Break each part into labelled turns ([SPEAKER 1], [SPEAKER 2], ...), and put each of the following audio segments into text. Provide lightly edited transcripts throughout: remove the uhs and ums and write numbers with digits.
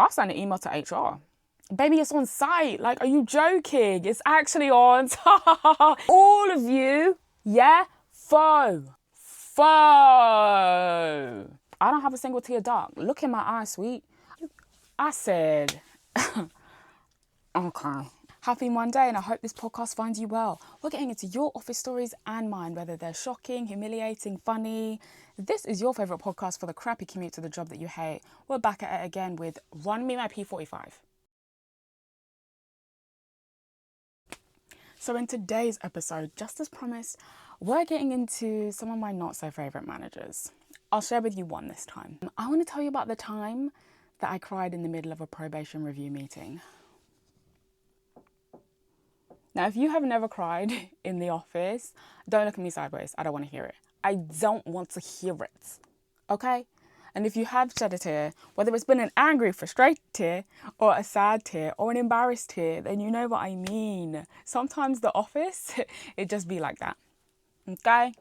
[SPEAKER 1] I'll send an email to HR. Baby, it's on site. Like, are you joking? It's actually on. All of you, yeah? Foe. I don't have a single tear dark. Look in my eyes, sweet. I said, okay. Happy Monday, and I hope this podcast finds you well. We're getting into your office stories and mine, whether they're shocking, humiliating, funny. This is your favourite podcast for the crappy commute to the job that you hate. We're back at it again with Run Me My P45. So in today's episode, just as promised, we're getting into some of my not so favourite managers. I'll share with you one this time. I want to tell you about the time that I cried in the middle of a probation review meeting. Now, if you have never cried in the office, don't look at me sideways. I don't want to hear it. I don't want to hear it. Okay? And if you have shed a tear, whether it's been an angry, frustrated tear, or a sad tear, or an embarrassed tear, then you know what I mean. Sometimes the office, it just be like that. Okay?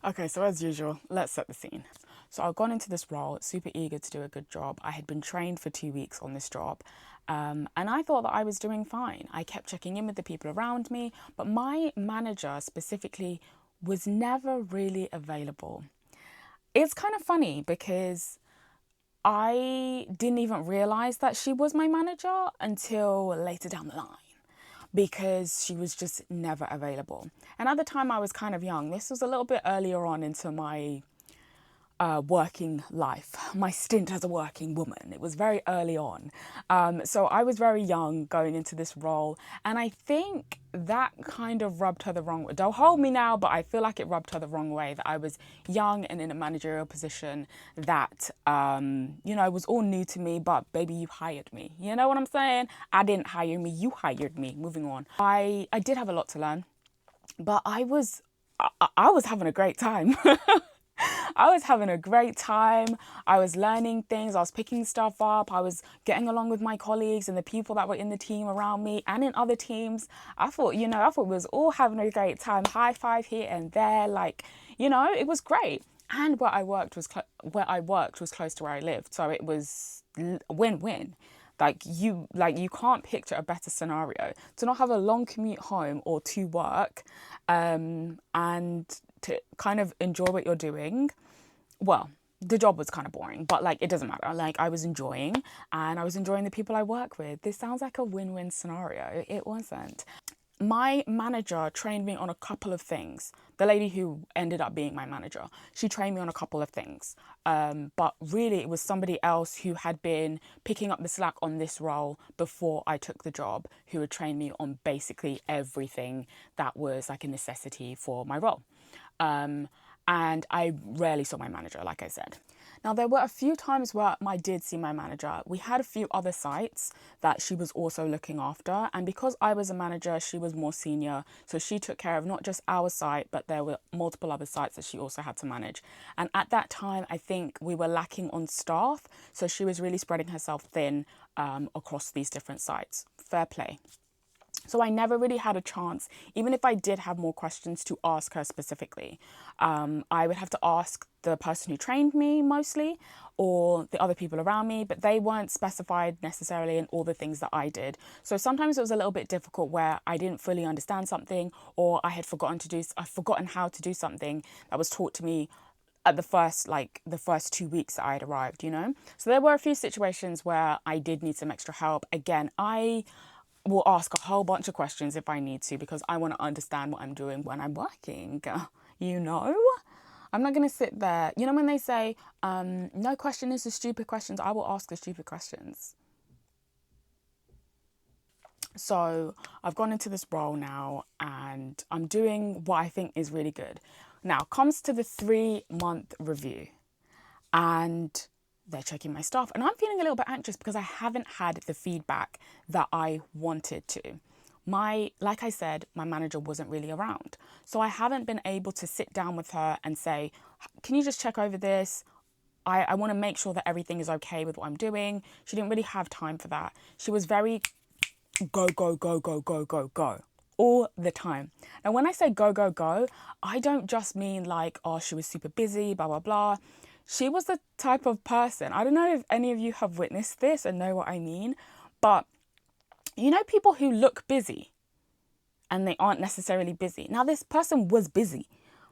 [SPEAKER 1] Okay, so as usual, let's set the scene. So I've gone into this role, super eager to do a good job. I had been trained for 2 weeks on this job. And I thought that I was doing fine. I kept checking in with the people around me, but my manager specifically was never really available. It's kind of funny because I didn't even realise that she was my manager until later down the line, because she was just never available. And at the time I was kind of young. This was a little bit earlier on into my working life, my stint as a working woman. It was very early on. So I was very young going into this role. And I think that kind of rubbed her the wrong way. Don't hold me now, but I feel like it rubbed her the wrong way that I was young and in a managerial position that, was all new to me, but baby, you hired me. You know what I'm saying? I didn't hire me, you hired me. Moving on. I did have a lot to learn, but I was having a great time. I was having a great time. I was learning things. I was picking stuff up. I was getting along with my colleagues and the people that were in the team around me and in other teams. I thought we was all having a great time. High five here and there. It was great. And where I worked was close to where I lived. So it was win-win. You can't picture a better scenario to not have a long commute home or to work, and to kind of enjoy what you're doing. Well, the job was kind of boring, but it doesn't matter. I was enjoying, and I was enjoying the people I work with. This sounds like a win-win scenario. It wasn't. My manager trained me on a couple of things. The lady who ended up being my manager, she trained me on a couple of things. But really it was somebody else who had been picking up the slack on this role before I took the job, who had trained me on basically everything that was like a necessity for my role. And I rarely saw my manager, like I said. Now, there were a few times where I did see my manager. We had a few other sites that she was also looking after. And because I was a manager, she was more senior. So she took care of not just our site, but there were multiple other sites that she also had to manage. And at that time, I think we were lacking on staff. So she was really spreading herself thin across these different sites. Fair play. So I never really had a chance, even if I did have more questions, to ask her specifically. I would have to ask the person who trained me mostly, or the other people around me, but they weren't specified necessarily in all the things that I did. So sometimes it was a little bit difficult where I didn't fully understand something, or I've forgotten how to do something that was taught to me at the first 2 weeks that I had arrived, So there were a few situations where I did need some extra help. Again, I will ask a whole bunch of questions if I need to, because I want to understand what I'm doing when I'm working. I'm not going to sit there. When they say, no question is a stupid question, I will ask the stupid questions. So I've gone into this role now and I'm doing what I think is really good. Now comes to the 3-month review, and they're checking my stuff, and I'm feeling a little bit anxious because I haven't had the feedback that I wanted to. Like I said, my manager wasn't really around. So I haven't been able to sit down with her and say, can you just check over this? I want to make sure that everything is okay with what I'm doing. She didn't really have time for that. She was very go, go, go, go, go, go, go all the time. Now, when I say go, go, go, I don't just mean she was super busy, blah, blah, blah. she was the type of person, I don't know if any of you have witnessed this and know what I mean, but you know, people who look busy and they aren't necessarily busy. Now, this person was busy,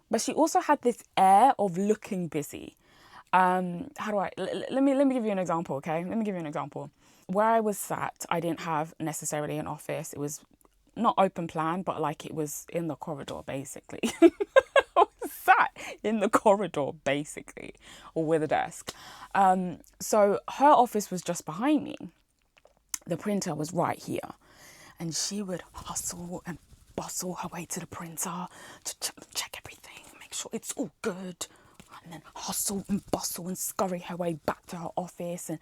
[SPEAKER 1] but she also had this air of looking busy. How do I, let me give you an example, okay? Let me give you an example. Where I was sat, I didn't have necessarily an office. It was not open plan, but like it was in the corridor, basically. I was sat in the corridor, basically, or with a desk. So her office was just behind me. The printer was right here. And she would hustle and bustle her way to the printer to check everything, make sure it's all good. And then hustle and bustle and scurry her way back to her office. And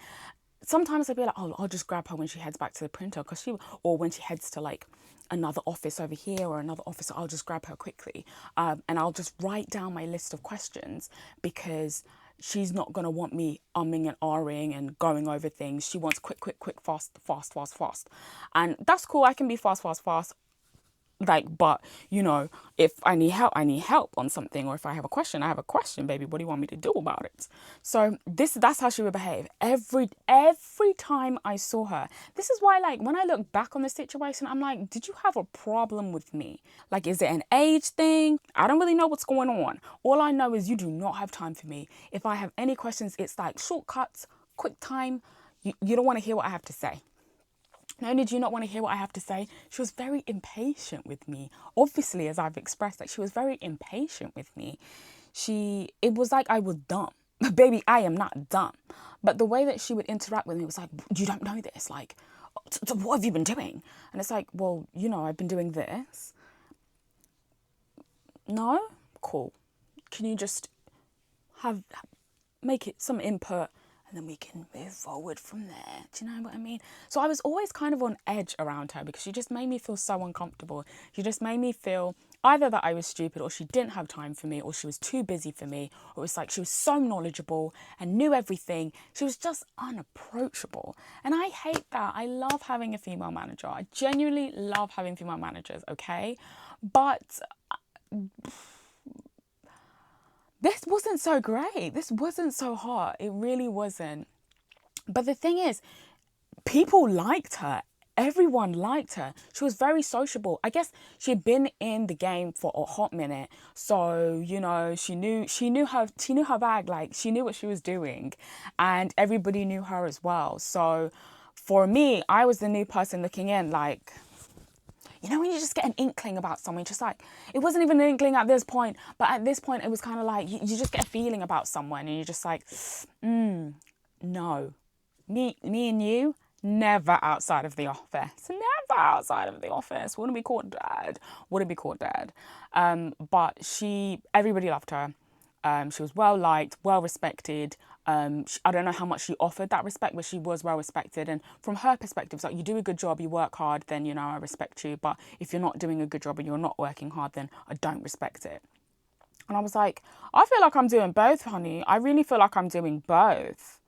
[SPEAKER 1] sometimes I'd be like, oh, I'll just grab her when she heads back to the printer, or when she heads to like another office over here or another office, I'll just grab her quickly. And I'll just write down my list of questions, because she's not going to want me umming and ahhing and going over things. She wants quick, fast. And that's cool. I can be fast. Like, but you know, if I need help on something, or if I have a question, baby. What do you want me to do about it? So that's how she would behave every time I saw her. This is why, like, when I look back on the situation, I'm like, did you have a problem with me? Like, is it an age thing? I don't really know what's going on. All I know is you do not have time for me. If I have any questions, it's like shortcuts, quick time. You don't want to hear what I have to say. Not only do you not want to hear what I have to say, she was very impatient with me. Obviously, as I've expressed, like, she was very impatient with me. It was like I was dumb. Baby, I am not dumb. But the way that she would interact with me was like, you don't know this. Like, so what have you been doing? And it's like, well, you know, I've been doing this. No? Cool. Can you just make it some input? And then we can move forward from there. Do you know what I mean? So I was always kind of on edge around her, because she just made me feel so uncomfortable. She just made me feel either that I was stupid, or she didn't have time for me, or she was too busy for me, or it was like she was so knowledgeable and knew everything. She was just unapproachable. And I hate that. I love having a female manager. I genuinely love having female managers, okay? But this wasn't so great. This wasn't so hot. It really wasn't. But the thing is, people liked her. Everyone liked her. She was very sociable. I guess she'd been in the game for a hot minute. So, you know, she knew her bag. Like, she knew what she was doing. And everybody knew her as well. So for me, I was the new person looking in, like, you know, when you just get an inkling about someone, just like, it wasn't even an inkling at this point, but at this point, it was kind of like, you just get a feeling about someone, and you're just like, no. Me and you, never outside of the office. Never outside of the office. Wouldn't be called dad. But everybody loved her. She was well liked, well respected. I don't know how much she offered that respect, but she was well respected. And from her perspective, it's like, you do a good job, you work hard, then, you know, I respect you. But if you're not doing a good job and you're not working hard, then I don't respect it. And I was like, I feel like I'm doing both, honey. I really feel like I'm doing both.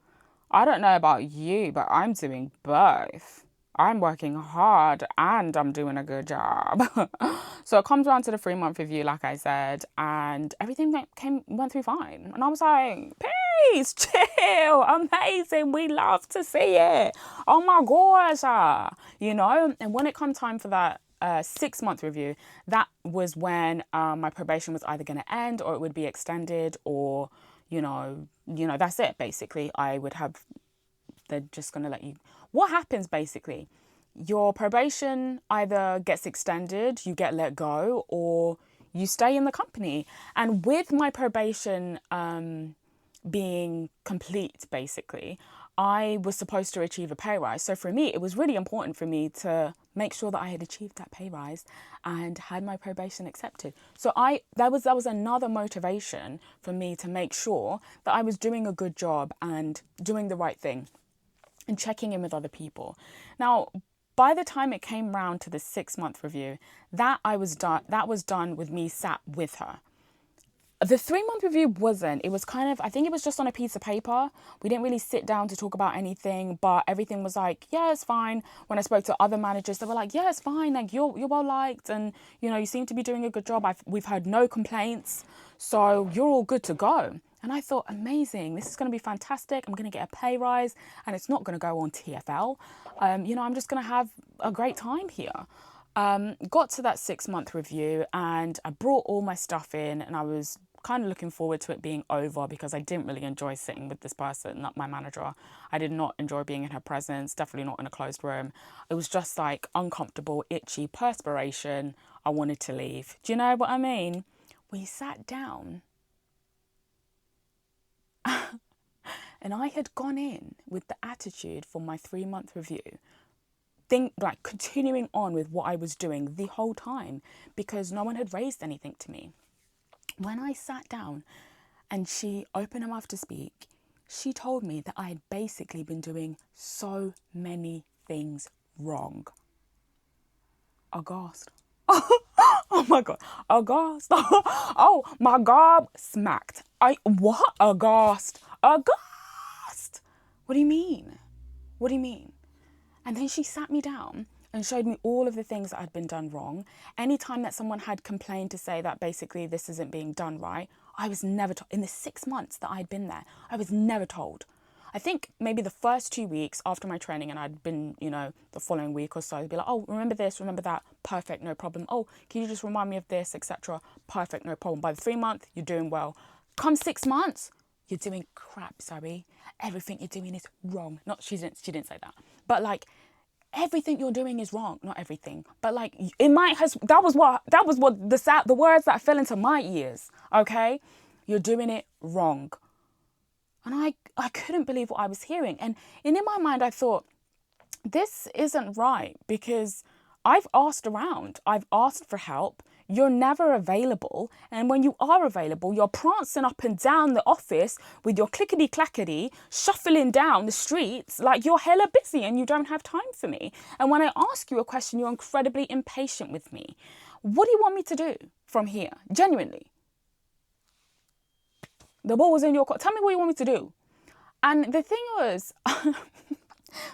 [SPEAKER 1] I don't know about you, but I'm doing both. I'm working hard and I'm doing a good job. So it comes around to the 3-month review, like I said, and everything went through fine. And I was like, peace, chill, amazing. We love to see it. Oh my gosh. You know, and when it comes time for that 6-month review, that was when my probation was either going to end, or it would be extended, or, you know, that's it. Basically, they're just going to let you. What happens basically? Your probation either gets extended, you get let go, or you stay in the company. And with my probation being complete, basically, I was supposed to achieve a pay rise. So for me, it was really important for me to make sure that I had achieved that pay rise and had my probation accepted. So that was another motivation for me to make sure that I was doing a good job and doing the right thing and checking in with other people. Now, by the time it came round to the 6-month review, that was done with me sat with her. The 3-month review wasn't. It was kind of, I think it was just on a piece of paper. We didn't really sit down to talk about anything, but everything was like, yeah, it's fine. When I spoke to other managers, they were like, yeah, it's fine. Like, you're well liked, and, you know, you seem to be doing a good job. We've had no complaints, so you're all good to go. And I thought, amazing, this is going to be fantastic. I'm going to get a pay rise and it's not going to go on TFL. I'm just going to have a great time here. Got to that 6-month review and I brought all my stuff in, and I was kind of looking forward to it being over because I didn't really enjoy sitting with this person, not my manager. I did not enjoy being in her presence, definitely not in a closed room. It was just like uncomfortable, itchy perspiration. I wanted to leave. Do you know what I mean? We sat down and I had gone in with the attitude for my 3-month review, continuing on with what I was doing the whole time because no one had raised anything to me. When I sat down and she opened her mouth to speak, she told me that I had basically been doing so many things wrong. Aghast. Oh my God. Aghast. Oh my God. Smacked. What? Aghast. Aghast. What do you mean? What do you mean? And then she sat me down and showed me all of the things that had been done wrong. Anytime that someone had complained to say that basically this isn't being done right, I was never told. In the 6 months that I'd been there, I was never told. I think maybe the first 2 weeks after my training, and I'd been, the following week or so, I'd be like, oh, remember this, remember that, perfect, no problem. Oh, can you just remind me of this, etc. Perfect, no problem. By the 3 month, you're doing well. Come 6 months, you're doing crap, sorry. Everything you're doing is wrong. She didn't say that. But everything you're doing is wrong. Not everything, but that was what the words that fell into my ears. Okay, you're doing it wrong, and I couldn't believe what I was hearing. And in my mind, I thought, this isn't right because I've asked around. I've asked for help. You're never available. And when you are available, you're prancing up and down the office with your clickety-clackety, shuffling down the streets like you're hella busy and you don't have time for me. And when I ask you a question, you're incredibly impatient with me. What do you want me to do from here? Genuinely. The ball was in your court. Tell me what you want me to do. And the thing was,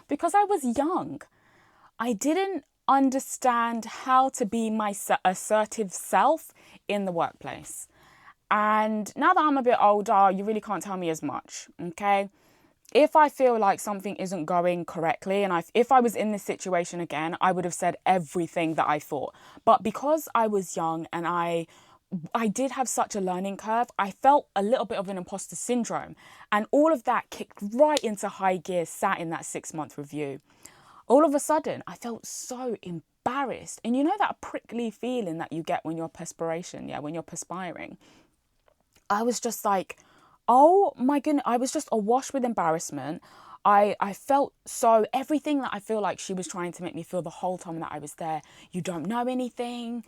[SPEAKER 1] because I was young, I didn't understand how to be my assertive self in the workplace. And now that I'm a bit older, you really can't tell me as much, okay? If I feel like something isn't going correctly, and if I was in this situation again, I would have said everything that I thought. But because I was young and I did have such a learning curve, I felt a little bit of an imposter syndrome. And all of that kicked right into high gear, sat in that 6-month review. All of a sudden, I felt so embarrassed. And you know that prickly feeling that you get when you're when you're perspiring? I was just like, oh my goodness, I was just awash with embarrassment. I felt so, everything that I feel like she was trying to make me feel the whole time that I was there. You don't know anything.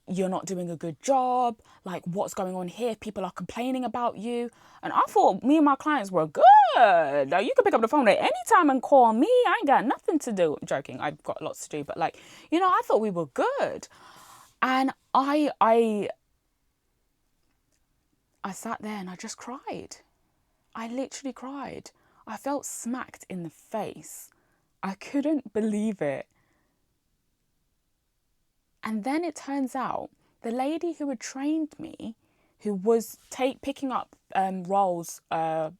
[SPEAKER 1] You're not doing a good job. Like, what's going on here? People are complaining about you. And I thought me and my clients were good. You can pick up the phone at any time and call me. I ain't got nothing to do. I'm joking. I've got lots to do. But I thought we were good. And I sat there and I just cried. I literally cried. I felt smacked in the face. I couldn't believe it. And then it turns out the lady who had trained me, who was picking up roles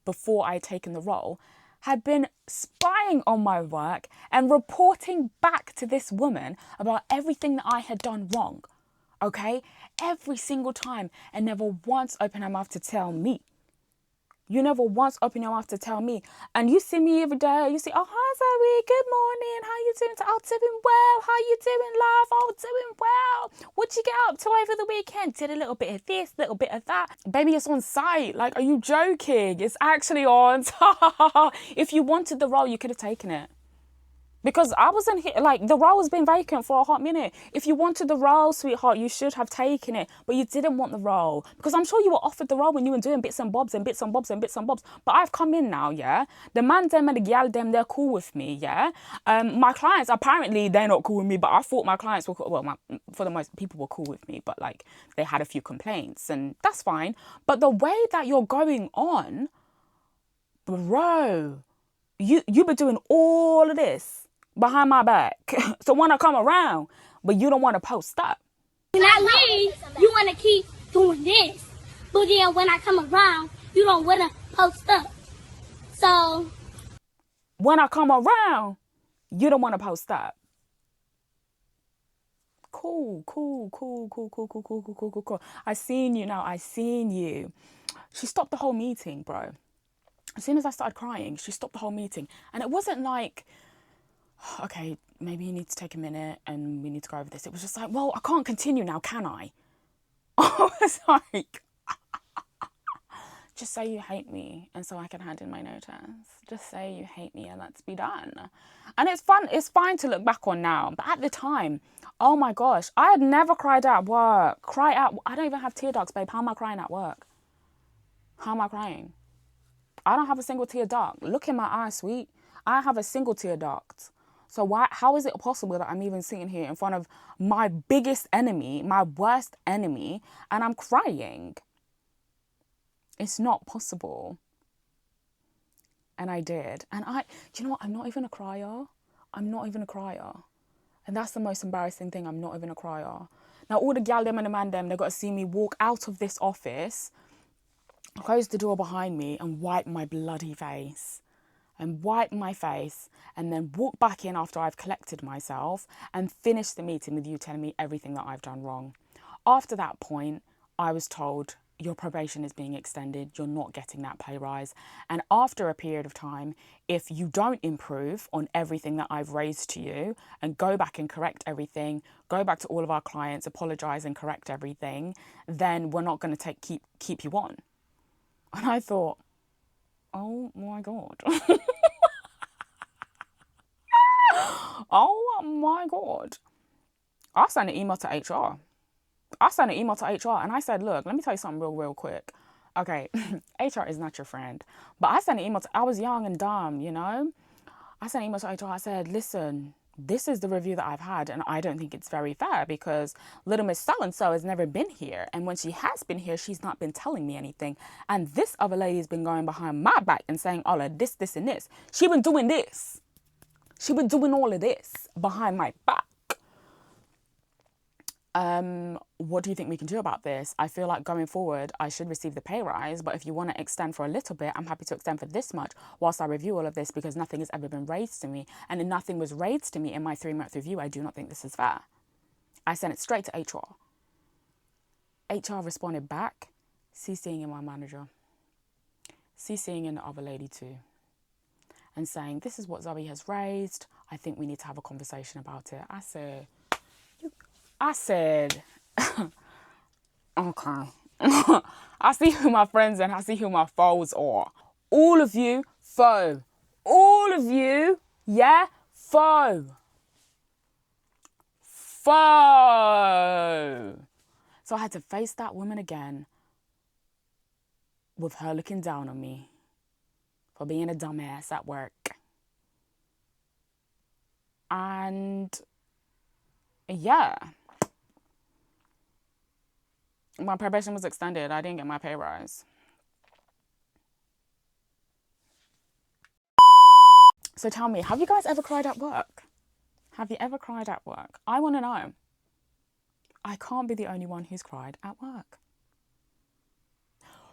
[SPEAKER 1] before I had taken the role, had been spying on my work and reporting back to this woman about everything that I had done wrong. Okay? Every single time, and never once opened her mouth to tell me. You never once open your mouth to tell me. And you see me every day. You see, oh, hi, Zoe. Good morning. How you doing? Oh, doing well. How you doing, love? Oh, doing well. What'd you get up to over the weekend? Did a little bit of this, little bit of that. Baby, it's on site. Like, are you joking? It's actually on. If you wanted the role, you could have taken it. Because I wasn't here, the role has been vacant for a hot minute. If you wanted the role, sweetheart, you should have taken it. But you didn't want the role. Because I'm sure you were offered the role when you were doing bits and bobs and bits and bobs and bits and bobs. But I've come in now, yeah? The man them and the gal them, they're cool with me, yeah? My clients, apparently, they're not cool with me. But I thought my clients were cool. Well, for the most, people were cool with me. But, they had a few complaints. And that's fine. But the way that you're going on, bro, you been doing all of this behind my back. So when I come around, but you don't want to post up.
[SPEAKER 2] When I leave, you want to keep doing this. But then when I come around, you don't want to post up. So
[SPEAKER 1] when I come around, you don't want to post up. Cool. I seen you now. I seen you. She stopped the whole meeting, bro. As soon as I started crying, she stopped the whole meeting. And it wasn't like, okay, maybe you need to take a minute and we need to go over this. It was just like, well, I can't continue now, can I? I was like, just say you hate me and so I can hand in my notice. Just say you hate me and let's be done. And it's fun. It's fine to look back on now. But at the time, oh my gosh, I had never cried at work. I don't even have tear ducts, babe. How am I crying at work? How am I crying? I don't have a single tear duct. Look in my eyes, sweet. I have a single tear duct. So how is it possible that I'm even sitting here in front of my biggest enemy, my worst enemy, and I'm crying? It's not possible. And I did. And do you know what? I'm not even a crier. And that's the most embarrassing thing. I'm not even a crier. Now, all the gal them and the man them, they got to see me walk out of this office, close the door behind me and wipe my bloody face. And then walk back in after I've collected myself and finish the meeting with you telling me everything that I've done wrong. After that point, I was told, your probation is being extended, you're not getting that pay rise. And after a period of time, if you don't improve on everything that I've raised to you and go back and correct everything, go back to all of our clients, apologise and correct everything, then we're not going to keep you on. And I thought, oh my God. Oh my God. I sent an email to HR. And I said, look, let me tell you something real quick. Okay, HR is not your friend. But I sent an email I was young and dumb, you know. I sent an email to HR. I said, listen, this is the review that I've had, and I don't think it's very fair because little Miss so-and-so has never been here. And when she has been here, she's not been telling me anything. And this other lady's been going behind my back and saying all of this, and this. She been doing this. She been doing all of this behind my back. What do you think we can do about this? I feel like going forward, I should receive the pay rise, but if you want to extend for a little bit, I'm happy to extend for this much whilst I review all of this because nothing has ever been raised to me. And if nothing was raised to me in my 3-month review, I do not think this is fair. I sent it straight to HR. HR responded back, CCing in my manager, CCing in the other lady too, and saying, this is what Zoe has raised. I think we need to have a conversation about it. I said, okay. I see who my friends and I see who my foes are. All of you, foe. All of you, yeah, foe. Foe. So I had to face that woman again with her looking down on me for being a dumbass at work. And yeah. My probation was extended. I didn't get my pay rise. So tell me, have you guys ever cried at work? Have you ever cried at work? I want to know. I can't be the only one who's cried at work.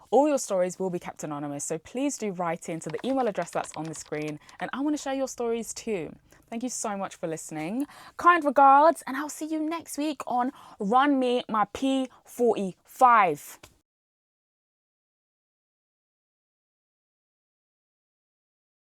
[SPEAKER 1] All your stories will be kept anonymous, so please do write into the email address that's on the screen, and I want to share your stories too. Thank you so much for listening. Kind regards, and I'll see you next week on Run Me My P45.